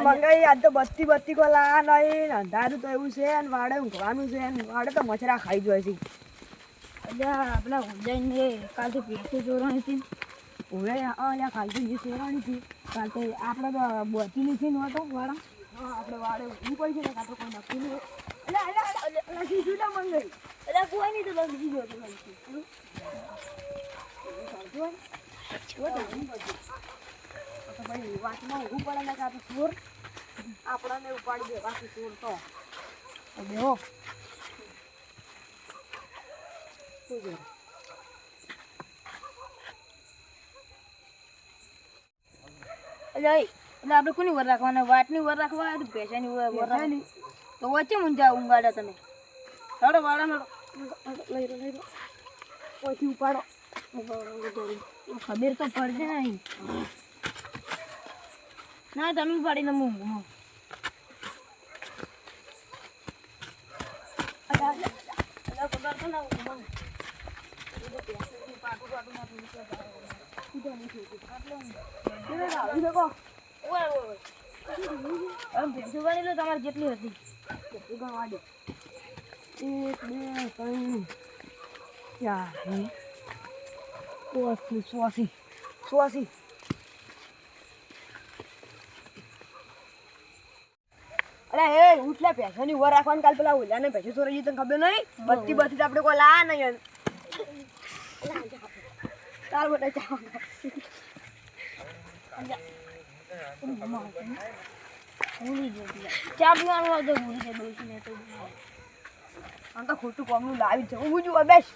મંગાઈ આજ તો બત્તી બત્તી કો લા નહીં અંધારું તો એવું છે ને વાડે ઊંઘવાનું છે ને વાડે તો મચરા ખાઈ જાય છે. અલ્યા આપણા ઉજ્જૈનને કાલથી પેસું ચોરાણી હતી. ઓવે અલ્યા કાલથી જે શેરાણી હતી કાલ તો આપણે તો બચી નથી નહોતો વાડા. હા આપણે વાડે ઊભી પડી છે ને કાં તો કોઈ નક્કી નહીં. અલ્યા શું ના મંગાઈ અલ્યા કોઈ નહીં તો બસ બીજું હતું ભાઈ વાતમાં ઊભું પડે ને કાં તો ચોર આપણને ઉપાડી દે બાકી ચોર તો બેહો શું છે અલ્યા એટલે આપણે કોની વર રાખવાના વાટની વર રાખવા કે ભેંસાની વર રાખવાની તો વચ્ચે મુંજા ઊંઘાડ્યા તમે હેડો વાળા લઈ લો પછી ઉપાડો ખબર તો પડશે નહીં ના તમે ઉપાડીને ઊંઘમાં તમારે જેટલી હતી ગણવા દે 1 2 3 4 5 86 અરે એ ઉઠલા પૈસાની વર રાખવાનું કાલ પેલા ઓલાને પૈસા ચોરાઈ તને ખબર નહીં બત્તી બત્તી આપણે કોઈ લા નહીં ચાલ બેટા ચાલ ચા પીવાનું હોય તો ભૂલી જાય ડોસીને તો આમ તો ખોટું કોમનું લાવી છે હું જોવા બેસ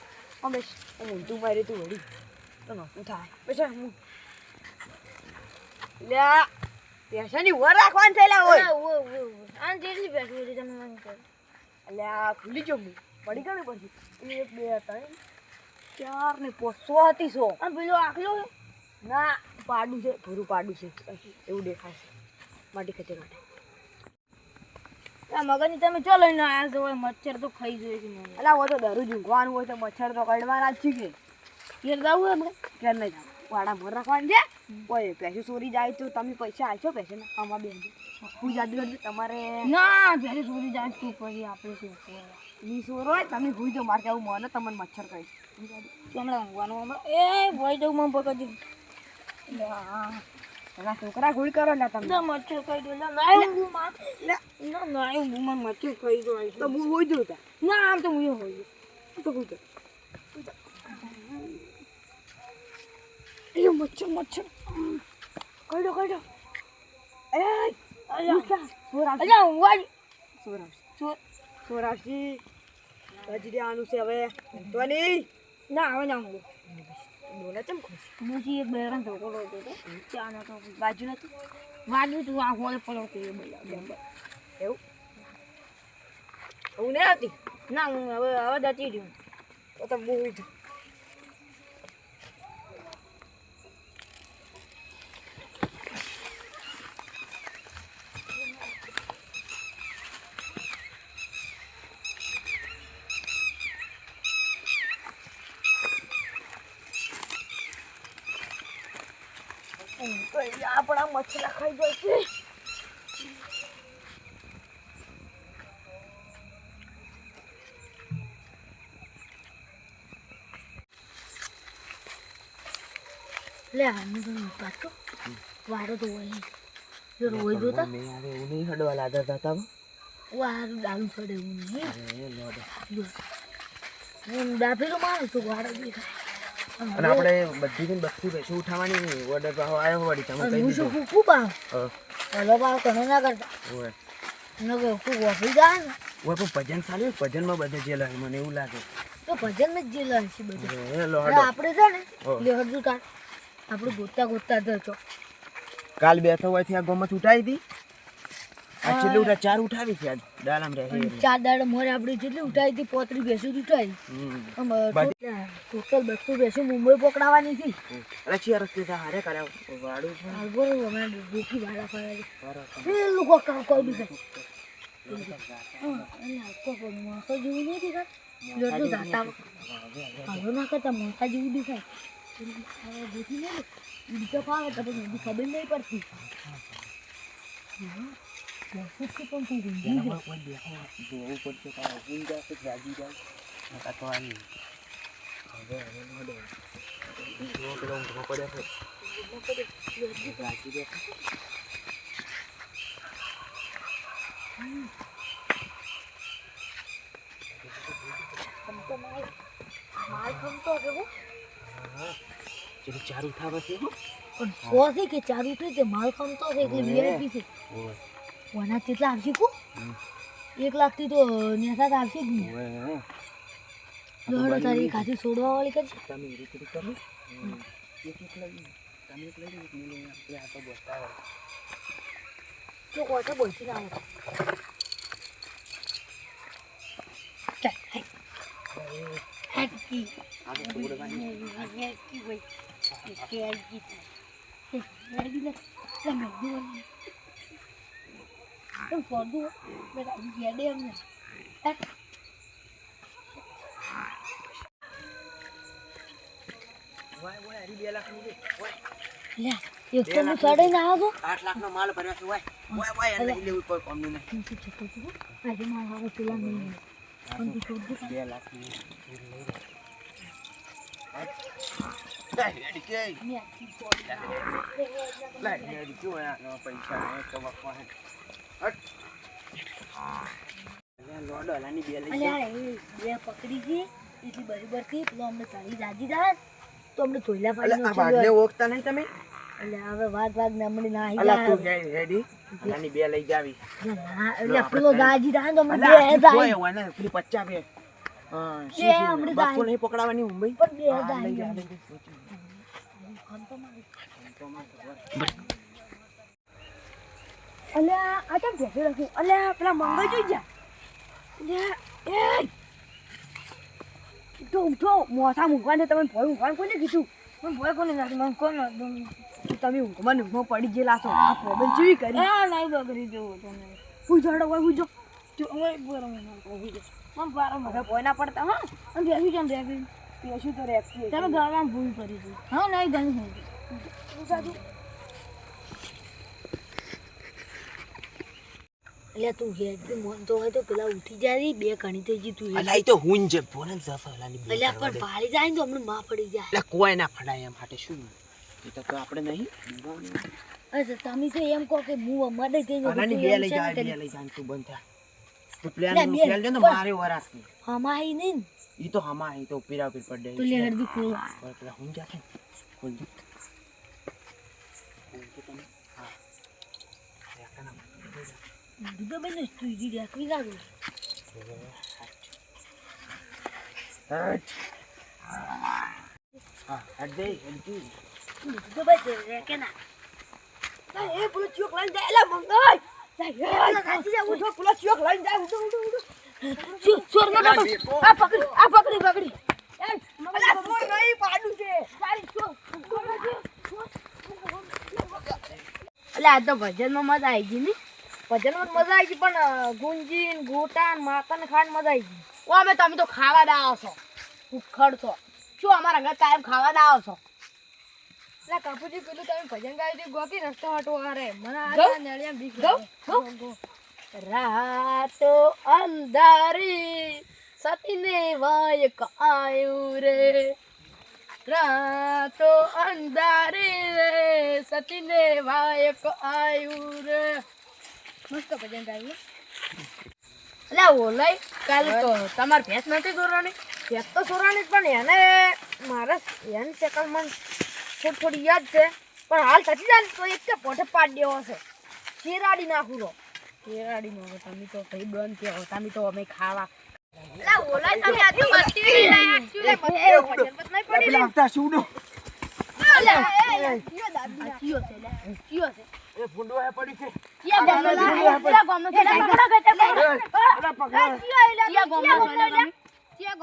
હું તું મારી તું વળી તો નતું થાય બેસ હું લ્યા પૈસાની વર રાખવાનું થયેલા હોય આ જેટલી પૈસા હતી તમે મને કહો અલ્યા ભૂલી જો હું પડી ગયું પછી 1 2 3 4 ને 100 હતી 100 આ પેલો આખલો ના પાડું છે ભૂરું પાડું છે એવું દેખાશે માટી ખેતર માટે આ મગજની તમે ચો લઈને આવ્યા છો મચ્છર તો ખાઈ જોઈએ છે મને અલા હોય તો દરરોજ ઊંઘવાનું હોય તો મચ્છર તો કડવાના જ છે કે ઘેર જવું આપણે ઘેર નહીં જાવ વાડા મોર રાખવાનું છે કોઈ પૈસા ચોરી જાય તો તમે પૈસા આપશો પૈસા ના આમાં બેન હું જાદુ તમારે ના ઘરે ચોરી જાય તું પછી આપણે શું ની ચોર હોય તમે ભૂઈ જાઓ મારે કેવું મને તમને મચ્છર કહી હમણાં ઊંઘવાનું હમણાં એ ભોઈ જવું મને પકડી છોકરા ભૂલ કરો ને તમે મચ્છર ખાઈ દો ના ઊંઘું માં ના ઊંઘું માં મચ્છર ખાઈ દો તો હું હોઈ જઉં ત્યાં ના આમ તો હું હોય તો હોઈ જાઉં મચ્છર કડો એ અલ્યા ઊંઘવા સોરાશી હજી આનું છે હવે તો નહીં ના હવે ના ઊંઘું બોલે ચમ ખુશ બીજી એક બેરણ ઢોકળો હતો ચા નતો બાજુ નથી બાજુ તું આ હોલ પડો તો એ બોલા એવું હું નહીં આવતી ના હું હવે જતી રહ્યું તો હું તો આપણા મચ્છરા ખાઈ જાય છે લે આને તો પાછો વારો તો હોય જો રોઈ જોતા મેં યાર એવું નહીં હડવા લાગતા હતા વારો ડાલુ છોડે હું નહીં હું ડાફેલો મારું છું વારો દેખાય અને આપણે બધી ને બધી પૈસા ઉઠાવવાની નહીં ઓર્ડર પાહો આવ્યો વળી તમે કહી હું દીધું શું ખૂબ પાવ હલો પાવ કનો ના કરતા ઓય નગર ખૂબ ઓફી જાય ને ઓય પણ ભજન ચાલ્યું ભજનમાં બધે જેલ હોય મને એવું લાગે તો ભજન જ જેલા છે બધું એ લો હડો આપણે છે ને લે હડું તાર આપણે ગોતા જજો કાલ બેઠો હોય થી આ ગોમત ઉઠાઈ હતી આ છેલ્લે ઉઠા 4 ઉઠાવી છે આજ ડાલામ રહે 4 દાડા મોરે આપણે જેટલી ઉઠાઈ હતી 35 બેસું ઉઠાઈ ટોટલ 200 બેસું મુંબઈ પકડાવાની હતી અરે ચિયા રસ્તે તા હારે કર્યા વાડું છે બરોબર હમણાં દેખી વાળા ફાળા એ લોકો કોઈ બી મોસા જેવું નહીં દેખાય લડું દાતા હાલો ના કરતા મોસા જેવું દેખાય દેખી નહીં બીજો ફાવે તો પછી ખબર નહીં પડતી એનામાં કોઈ દેખો જોવું પડશે કે ઊંઘ જશે જાગી જાય નકા તો આની હવે નડે જો પેલો ઊંઘો પડ્યો છે જાગી દે માલ ખમતો કેવો ચલો ચાર ઉઠાવે છે હો પણ સો છે કે ચાર ઉઠે તે માલ ખમતો છે એટલે વીઆઈપી છે ઓય કોના કેટલા આવશે કો 1 લાખ થી તો નેસા આવશે જ નહીં ઓય દોડો તારી ખાતી છોડવા વાળી કરશે તમે રીત કરો એક લઈ તમે એક લઈ એક મિલે આપણે આ તો બતાવો તો કોટે બોલતી ના આવે ચાલ હેકી આ તો છોડવાની હેકી ભાઈ હેકી હેકી લે તમે દો तुम फोड़ दो मेरा ये दे हमने ઓય ઓય હરી 2 લાખ ની દે ઓય ले एक तो मैं साढ़े ना आगो 8 લાખ નો માલ ભર્યો છે ઓય ઓય ઓય એને લઈ લેવું કોઈ કોમ નહીં तुम कुछ छोटो तो आज मां आगो तुला नहीं कौन दी छोड़ दे 2 લાખ ની લઈ લે રેડી કે मैं अच्छी छोड़ લે રેડી કે ઓય નો પૈસા નો તો વખવા હે હટ લે લોડો લાની 2 લઈ अरे यार ये पकड़ी थी इतनी बराबर थी तो हमने तारी दादी दाद तो हमने तोइला અલે આ વાઘને ઓળખતા નહીં તમે अरे હવે વાગ ને हमने ना ही અલા તું જઈ રેડી લાની 2 લઈ જાવી ना अरे पेलो दादी दाद तो हमने અલા दे दाई ઓય ઓય ને પેલી 50 બે હા બે હમણાં બાપુ નહીં પકડાવાની મુંબઈ पर दे લઈ दाई જા લઈ જા हम तो मारी અલ્યા આ કેમ બેઠો રાખ્યું અલ્યા પેલા મંગળ જોઈ જા અલ્યા એ તો ઉઠો મોસા મૂકવાને તમે ભોય ઊંઘવાનું કોને કીધું મને ભોય કોને નાખી મને કોણ તમે ઊંઘમાં ઊંઘમાં પડી ગયેલા છો આ પ્રોબ્લેમ કેવી કરી હા નહીં બગડી જવું તમે હું જોડો હોય હું જો હવે બરાબર હું જો મને બરાબર હવે ભોય ના પડતા હા અને બેસી કેમ બેસી બેસી તો રેક્સી તમે ઘરમાં ભૂલ કરી હતી હા નહીં ગણી હું સાચું એટલે તું હેડ મન તો હોય તો પેલા ઉઠી જાય બે ઘણી થઈ ગઈ તું અલા ઈ તો હુંજ છે બોલે જફલાની બે એટલે પણ ભાળી જાય ને તો હમણાં માં પડી જાય એટલે કોઈ ના ફડાય એમ હાટે શું એ તો આપણે નહીં અચ્છા તમે તો એમ કહો કે હું અમારે કઈ અલાની 2 લઈ જા 2 લઈ જા તું બંધ થા તું પ્લાન બે ખેલ દે ને મારે વરાસની હમાઈ નહીં ઈ તો હમા ઈ તો પીરા પીર પડ દે તું લેડ દી ખોલ પેલા હુંજ જાશે ખોલ દે હા એકના દુદો બેન તું ઈ રાખવી લાગો હટ હા હટ દે હટ દુદો બેન કે ના એ પેલો ચોક લઈને જાય એલા મંગાઈ જાય કાચી જા ઉઠો પેલો ચોક લઈને જાય ઉઠો ચોર ના આ પકડી અલા ચોર નહીં પાડું છે તારી ચોર અલા આ તો ભજનમાં મજા આવી ગઈ ની ભજનમાં મજા આવી ગઈ પણ ગુંજીન ગોટાન માતાને ખાન મજા આવી ગઈ ઓ અમે તમે તો ખાવા ના આવો છો ભૂખડ છો શું અમારા ઘર કાયમ ખાવા ના આવો છો ના કાપુજી પેલું તમે ભજન ગાયું હતું ગોકી રસ્તો હટો અરે મને આ નળિયા બીક ગો રાતો અંધારી સતીને વાયક આયુ રે રાતો અંધારી રે સતીને વાયક આયુ રે મસ્ત ભજન ગાયું એટલે ઓલાઈ કાલ તો તમારે ભેંસ નથી દોરવાની ભેંસ તો સોરવાની જ પણ એને મારા એને સેકલમાં થોડી યાદ છે પણ હાલ થતી જાય તો એક પોઠે પાડી દેવો છે શેરાડી નાખું તો શેરાડી નો તમે તો ભાઈ બંધ થયો તમે તો અમે ખાવા ઓલાઈ તમે આ તો બત્તી પેલા આવતા સુડો એ ફૂંડો હે પડી છે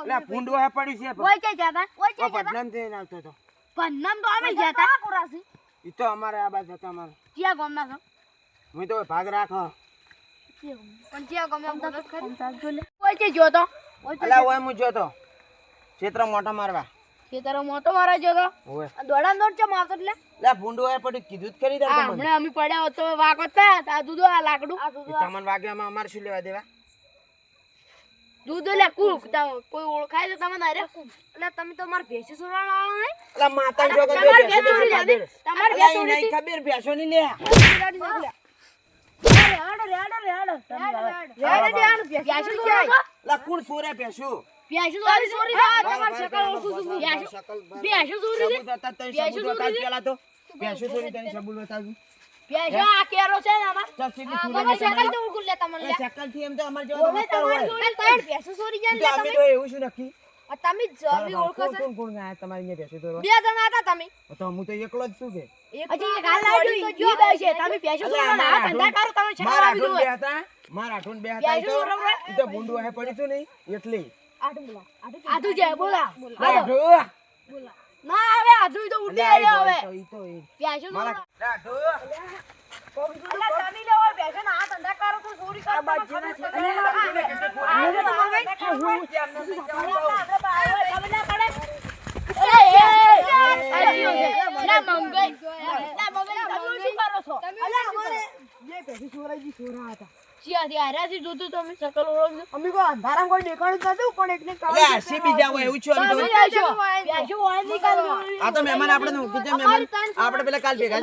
લે ફૂંડો હે પડી છે પટનામ થી આવતો તો પન્નામ તો અમે ગયા તા કોરાસી ઈ તો અમારે આ બાજુ હતા અમારે ક્યાં ગામના છો હું તો ભાગ રાખો પણ ક્યાં ગામના બોલો ખરી કોઈ કે જો તો અલા ઓય હું જોતો ક્ષેત્ર મોટા મારવા ખેતરો મોટો મારા જો તો ઓય દોડા દોડ ચમ આવતો એટલે લે ભૂંડો એ પડી કીધું જ ખરી તાર તમને હમણાં અમે પડ્યા હોત તો વાગો તા આ દૂધો આ લાકડું તમને વાગ્યામાં અમાર શું લેવા દેવા દૂધ લે કુક કોઈ ઓળખાય તો તમે નારે એટલે તમે તો માર ભેંસ સુરાણ વાળો નહીં એટલે માતા જો કે તમાર ભેંસ ચોરી જતી તમાર ભેંસ ચોરી નહીં ખબર ભેંસો ની લે લા કોણ સોરે ભેંસો પેલા તો ભેંસો ચોરી તને સબૂત બતાવું શકલ થી એમ તો અમાર જેવો તો હોય અમે તો એવું શું નક્કી કોણ કોણ ગયા તમારી અહીંયા ભેંસો ચોરવા તો હું તો એકલો જ છું કે મારા આઠું બે હતા તો ભૂંડું હે પડી તું નહીં એટલે ના આવે આધુ તો ઉડી આવ્યો હવે તો ઈ તો એ પ્યાસો મારા આઠું બીજા હોય એવું છું આ તો મહેમાન આપણે મહેમાન આપણે પેલા કાલ ભેગા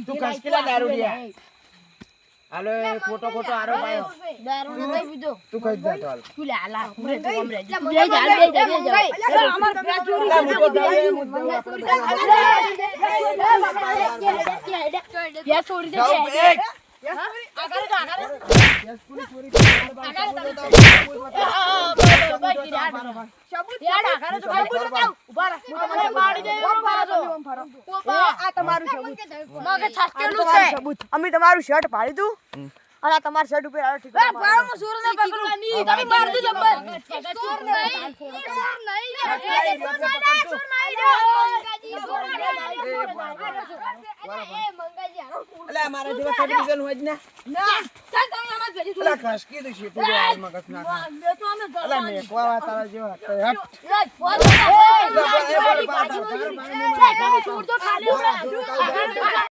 તું કસકેલા દારૂ લ્યા હાલો ખોટો ખોટો આરો પાયો તું કઈ જા તો અમે તમારું શર્ટ પાડી દઉં અને આ તમારા શર્ટ ઉપર આવો ઠીક અલા મારા જેવા સર્ટિફિકેટ હોય જ ને અલા કસકી દે છે પૂરો આ મગજ નાખ અલા મેકવા વા તારા જેવા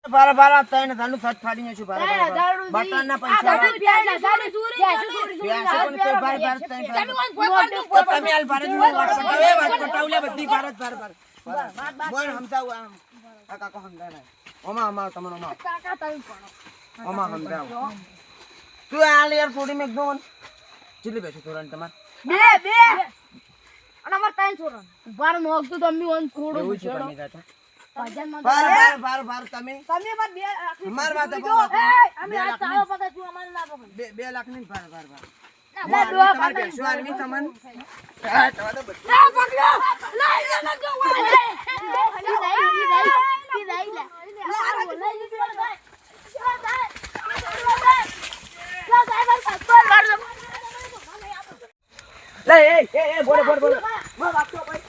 બારા બારા તને તને સટ ફાડીને છું બારા બટન ના પૈસા તમે આલ ભારત માં વાત પટાવલે બધી ભારત ભારત બોલ હમસાવ આ કાકો હમદાના ઓમા અમાર તમારો ઓમા ઓમા હમદાવ તું આલ યાર થોડી મેક દો ચીલી બેસો થોડા તમાર બે અને અમાર ત્રણ છોરા બાર નોક તો તમે ઓન થોડો એવું છે તમે દાતા ભજન માં બાર તમે તમે માર વાત અમે આ ચાલો પતા છું અમાર ના પકડ 2 લાખ ની બાર ના દો તમાર બેસો આલમી તમન લે એ બોલ બોલ આપતો ભાઈ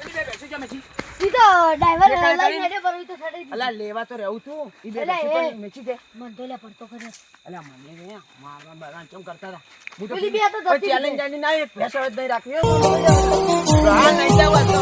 બે બેસો જમે છી સીધો ડ્રાઈવર લઈને હેડે પર તો સડે અલા લેવા તો રહેવું તું ઈ બે બેસો પણ મેચી દે મન તો લે પડતો કરે અલા મને ને મારવા બગાન ચમ કરતા હતા હું તો પેલી બે તો જતી ચેલેન્જ આની ના એક ભેસો જ નહીં રાખ્યો હા નહીં જાવ તો